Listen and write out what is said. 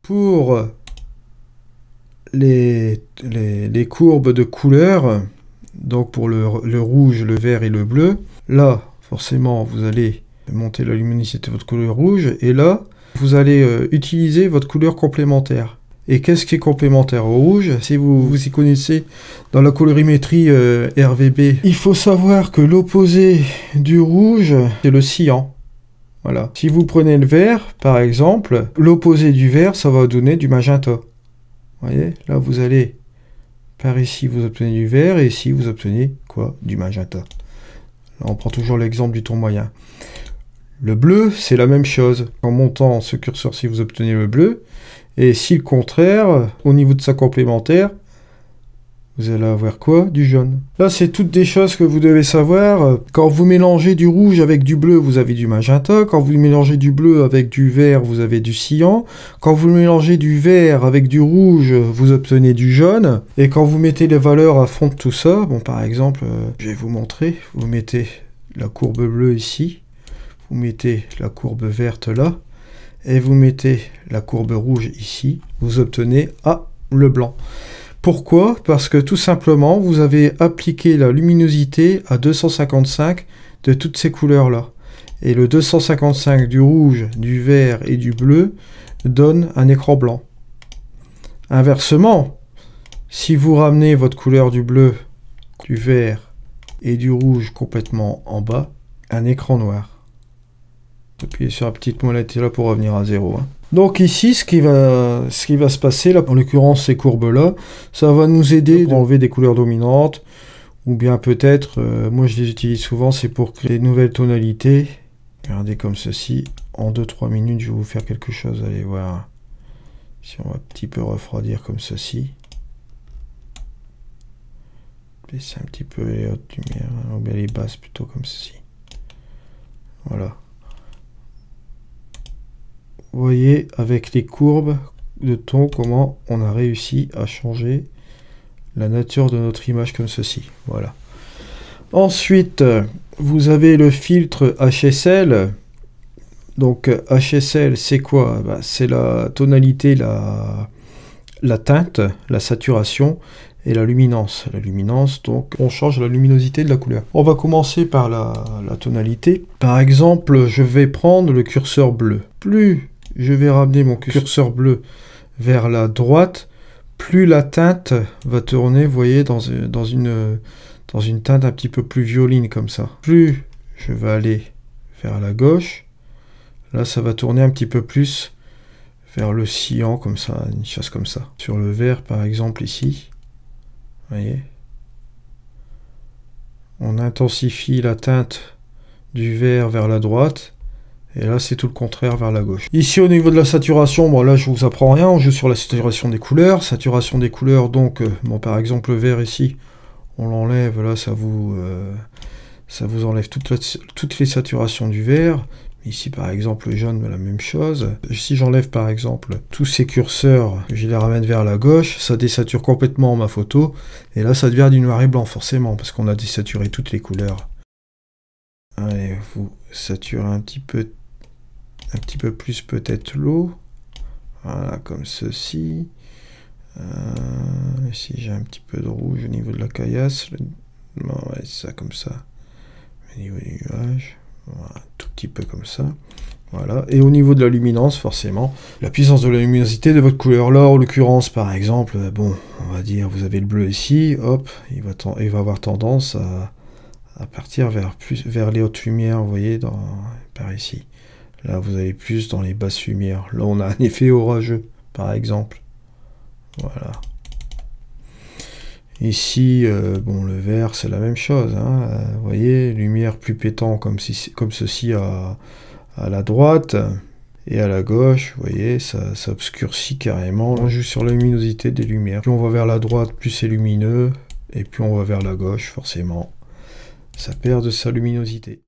Pour les courbes de couleur, donc pour le rouge, le vert et le bleu, là, forcément, vous allez monter la luminosité de votre couleur rouge, et là, vous allez utiliser votre couleur complémentaire. Et qu'est-ce qui est complémentaire au rouge? Si vous y connaissez dans la colorimétrie RVB, il faut savoir que l'opposé du rouge, c'est le cyan. Voilà. Si vous prenez le vert, par exemple, l'opposé du vert, ça va donner du magenta. Vous voyez? Là, vous allez, par ici, vous obtenez du vert, et ici, vous obtenez quoi? Du magenta. Là, on prend toujours l'exemple du ton moyen. Le bleu, c'est la même chose. En montant ce curseur-ci, vous obtenez le bleu. Et si le contraire, au niveau de sa complémentaire, vous allez avoir quoi? Du jaune. Là, c'est toutes des choses que vous devez savoir. Quand vous mélangez du rouge avec du bleu, vous avez du magenta. Quand vous mélangez du bleu avec du vert, vous avez du cyan. Quand vous mélangez du vert avec du rouge, vous obtenez du jaune. Et quand vous mettez les valeurs à fond de tout ça, bon, par exemple, je vais vous montrer. Vous mettez la courbe bleue ici. Vous mettez la courbe verte là. Et vous mettez la courbe rouge ici. Vous obtenez le blanc. Pourquoi? Parce que tout simplement, vous avez appliqué la luminosité à 255 de toutes ces couleurs-là. Et le 255 du rouge, du vert et du bleu donne un écran blanc. Inversement, si vous ramenez votre couleur du bleu, du vert et du rouge complètement en bas, un écran noir. Appuyez sur la petite molette là pour revenir à 0. Donc ici, ce qui va se passer, là, en l'occurrence ces courbes-là, ça va nous aider à enlever des couleurs dominantes, ou bien peut-être, moi je les utilise souvent, c'est pour créer de nouvelles tonalités. Regardez comme ceci, en 2-3 minutes, je vais vous faire quelque chose, allez voir. Si on va un petit peu refroidir comme ceci. Baisser un petit peu les hautes lumières, ou bien les basses plutôt comme ceci. Voilà. Vous voyez avec les courbes de ton comment on a réussi à changer la nature de notre image comme ceci. Voilà. Ensuite, vous avez le filtre HSL. Donc HSL, c'est quoi? C'est la tonalité, la teinte, la saturation et la luminance. La luminance, donc on change la luminosité de la couleur. On va commencer par la tonalité. Par exemple, je vais prendre le curseur bleu. Plus je vais ramener mon curseur bleu vers la droite, plus la teinte va tourner, vous voyez, dans une teinte un petit peu plus violine comme ça. Plus je vais aller vers la gauche, là ça va tourner un petit peu plus vers le cyan, comme ça, une chose comme ça. Sur le vert par exemple ici, vous voyez, on intensifie la teinte du vert vers la droite. Et là, c'est tout le contraire vers la gauche. Ici, au niveau de la saturation, bon là, je vous apprends rien. On joue sur la saturation des couleurs. Saturation des couleurs, donc, bon, par exemple, le vert ici, on l'enlève. Là, ça vous enlève toutes les saturations du vert. Ici, par exemple, le jaune, la même chose. Si j'enlève, par exemple, tous ces curseurs, je les ramène vers la gauche, ça désature complètement ma photo. Et là, ça devient du noir et blanc, forcément, parce qu'on a désaturé toutes les couleurs. Allez, vous saturez un petit peu plus peut-être l'eau, voilà, comme ceci. Ici j'ai un petit peu de rouge au niveau de la caillasse, bon, ouais, ça comme ça, au niveau du nuage, voilà, un tout petit peu comme ça, voilà. Et au niveau de la luminance, forcément, la puissance de la luminosité de votre couleur. Là, en l'occurrence, par exemple, bon, on va dire, vous avez le bleu ici, hop, il va avoir tendance à partir vers les hautes lumières, vous voyez, par ici. Là, vous allez plus dans les basses lumières. Là, on a un effet orageux, par exemple. Voilà. Ici, bon, le vert, c'est la même chose. Vous voyez, lumière plus pétant comme ceci à la droite. Et à la gauche, vous voyez, ça obscurcit carrément. On joue sur la luminosité des lumières. Plus on va vers la droite, plus c'est lumineux. Et plus on va vers la gauche, forcément, ça perd de sa luminosité.